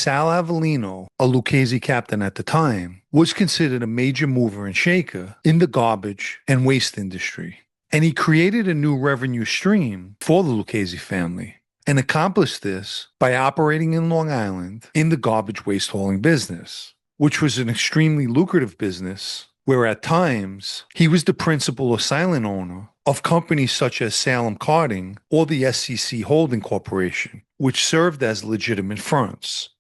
Sal Avellino, a Lucchese captain at the time, was considered a major mover and shaker in the garbage and waste industry. And he created a new revenue stream for the Lucchese family and accomplished this by operating in Long Island in the garbage waste hauling business, which was an extremely lucrative business where at times he was the principal or silent owner of companies such as Salem Carting or the SCC Holding Corporation, which served as legitimate fronts.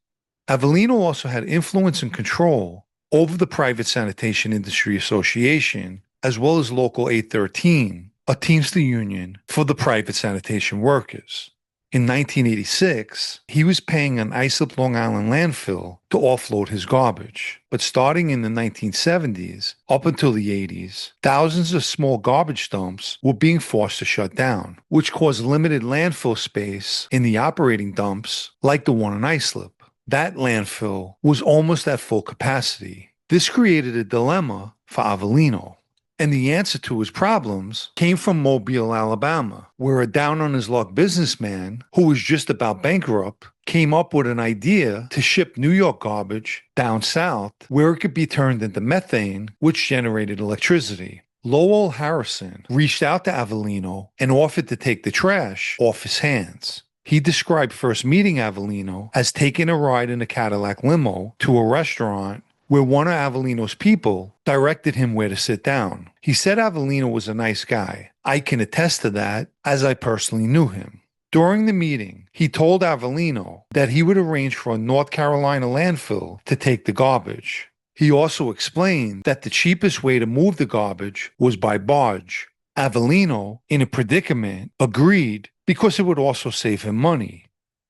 Avellino also had influence and control over the Private Sanitation Industry Association, as well as Local 813, a Teamster union for the private sanitation workers. In 1986, he was paying an Islip Long Island landfill to offload his garbage. But starting in the 1970s, up until the 80s, thousands of small garbage dumps were being forced to shut down, which caused limited landfill space in the operating dumps like the one in Islip. That landfill was almost at full capacity. This created a dilemma for Avellino. And the answer to his problems came from Mobile, Alabama, where a down-on-his-luck businessman who was just about bankrupt came up with an idea to ship New York garbage down south where it could be turned into methane, which generated electricity. Lowell Harrison reached out to Avellino and offered to take the trash off his hands. He described first meeting Avellino as taking a ride in a Cadillac limo to a restaurant where one of Avellino's people directed him where to sit down. He said Avellino was a nice guy. I can attest to that, as I personally knew him. During the meeting, he told Avellino that he would arrange for a North Carolina landfill to take the garbage. He also explained that the cheapest way to move the garbage was by barge. Avellino, in a predicament, agreed because it would also save him money.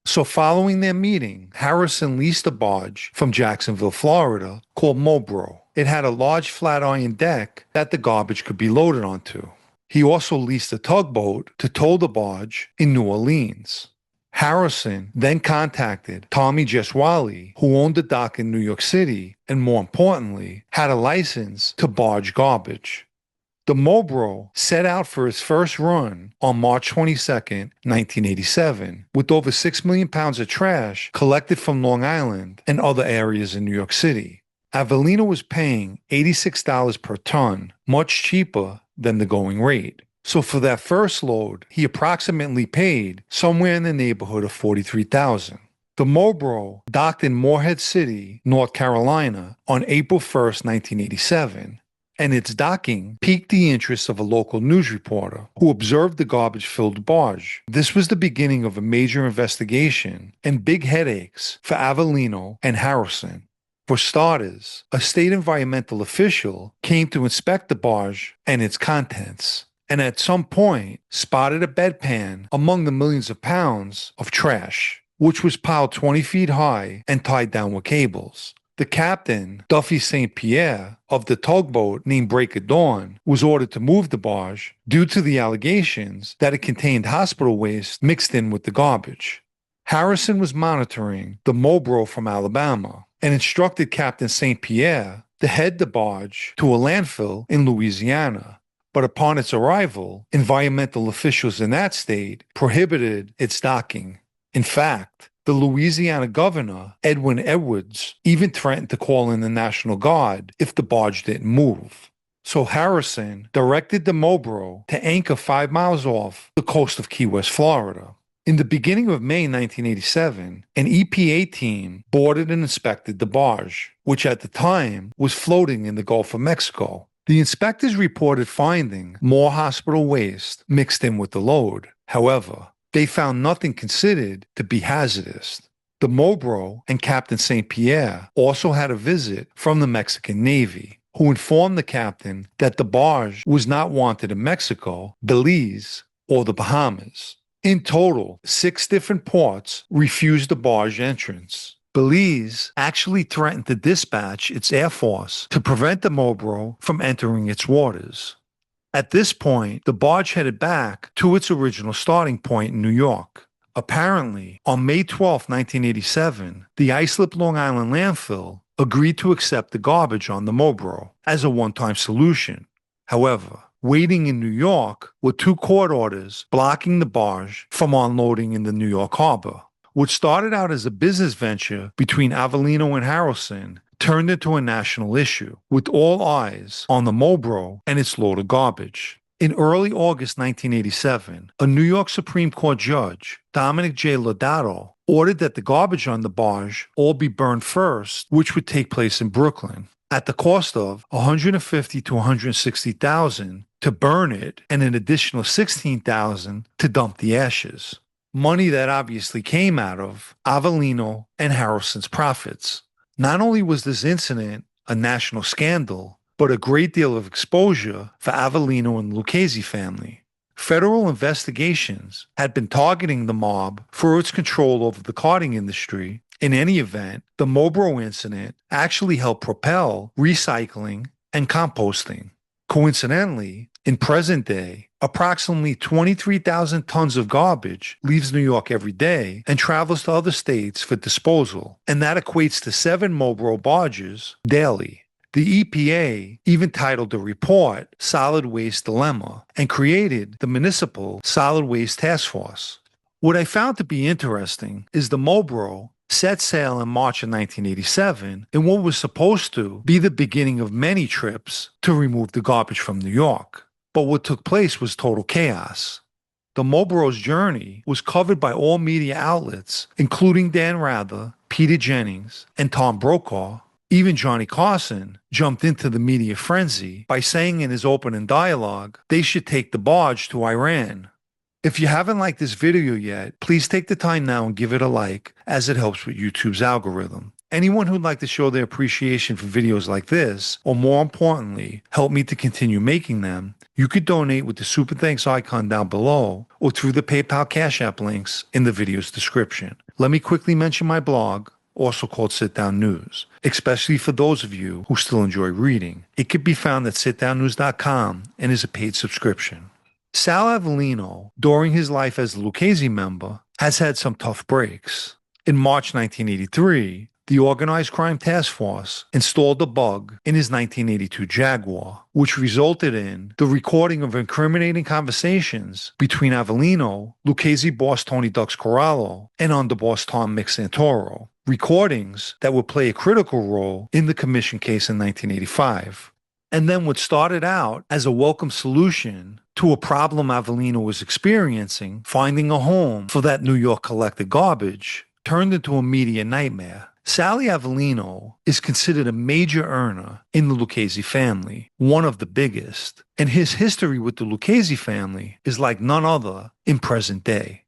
So following their meeting, Harrison leased a barge from Jacksonville, Florida, called Mobro. It had a large flat iron deck that the garbage could be loaded onto. He also leased a tugboat to tow the barge in New Orleans. Harrison then contacted Tommy Jeswali, who owned a dock in New York City and, more importantly, had a license to barge garbage. The Mobro set out for its first run on March 22, 1987, with over 6 million pounds of trash collected from Long Island and other areas in New York City. Avellino was paying $86 per ton, much cheaper than the going rate. So for that first load, he approximately paid somewhere in the neighborhood of $43,000. The Mobro docked in Morehead City, North Carolina, on April 1, 1987. And its docking piqued the interest of a local news reporter who observed the garbage-filled barge. This was the beginning of a major investigation and big headaches for Avellino and Harrison. For starters, a state environmental official came to inspect the barge and its contents, and at some point spotted a bedpan among the millions of pounds of trash, which was piled 20 feet high and tied down with cables. The captain, Duffy St. Pierre, of the tugboat named Break of Dawn, was ordered to move the barge due to the allegations that it contained hospital waste mixed in with the garbage. Harrison was monitoring the Mobro from Alabama and instructed Captain St. Pierre to head the barge to a landfill in Louisiana. But upon its arrival, environmental officials in that state prohibited its docking. In fact, the Louisiana governor, Edwin Edwards, even threatened to call in the National Guard if the barge didn't move. So Harrison directed the Mobro to anchor 5 miles off the coast of Key West, Florida. In the beginning of May 1987, an EPA team boarded and inspected the barge, which at the time was floating in the Gulf of Mexico. The inspectors reported finding more hospital waste mixed in with the load. However, they found nothing considered to be hazardous. The Mobro and Captain St. Pierre also had a visit from the Mexican Navy, who informed the captain that the barge was not wanted in Mexico, Belize, or the Bahamas. In total, 6 different ports refused the barge entrance. Belize actually threatened to dispatch its air force to prevent the Mobro from entering its waters. At this point, the barge headed back to its original starting point in New York. Apparently, on May 12, 1987, the Islip Long Island landfill agreed to accept the garbage on the Mobro as a one-time solution. However, waiting in New York were 2 court orders blocking the barge from unloading in the New York harbor. What started out as a business venture between Avellino and Harrelson turned into a national issue, with all eyes on the Mobro and its load of garbage. In early August 1987, a New York Supreme Court judge, Dominic J. Lodato, ordered that the garbage on the barge all be burned first, which would take place in Brooklyn, at the cost of $150,000 to $160,000 to burn it and an additional $16,000 to dump the ashes. Money that obviously came out of Avellino and Harrelson's profits. Not only was this incident a national scandal, but a great deal of exposure for Avellino and the Lucchese family. Federal investigations had been targeting the mob for its control over the carting industry. In any event, the Mobro incident actually helped propel recycling and composting. Coincidentally, in present day, approximately 23,000 tons of garbage leaves New York every day and travels to other states for disposal, and that equates to 7 Mobro barges daily. The EPA even titled the report Solid Waste Dilemma and created the Municipal Solid Waste Task Force. What I found to be interesting is the Mobro set sail in March of 1987 in what was supposed to be the beginning of many trips to remove the garbage from New York. But what took place was total chaos. The Mobro's journey was covered by all media outlets, including Dan Rather, Peter Jennings, and Tom Brokaw. Even Johnny Carson jumped into the media frenzy by saying in his opening dialogue they should take the barge to Iran. If you haven't liked this video yet, please take the time now and give it a like, as it helps with YouTube's algorithm. Anyone who'd like to show their appreciation for videos like this, or more importantly, help me to continue making them, you could donate with the Super Thanks icon down below or through the PayPal Cash App links in the video's description. Let me quickly mention my blog, also called Sit Down News, especially for those of you who still enjoy reading. It can be found at sitdownnews.com and is a paid subscription. Sal Avellino, during his life as a Lucchese member, has had some tough breaks. In March 1983, the Organized Crime Task Force installed a bug in his 1982 Jaguar, which resulted in the recording of incriminating conversations between Avellino, Lucchese boss Tony Ducks Corallo, and underboss Tom Mick Santoro. Recordings that would play a critical role in the commission case in 1985. And then what started out as a welcome solution to a problem Avellino was experiencing, finding a home for that New York collected garbage, turned into a media nightmare. Sally Avellino is considered a major earner in the Lucchese family, one of the biggest, and his history with the Lucchese family is like none other in present day.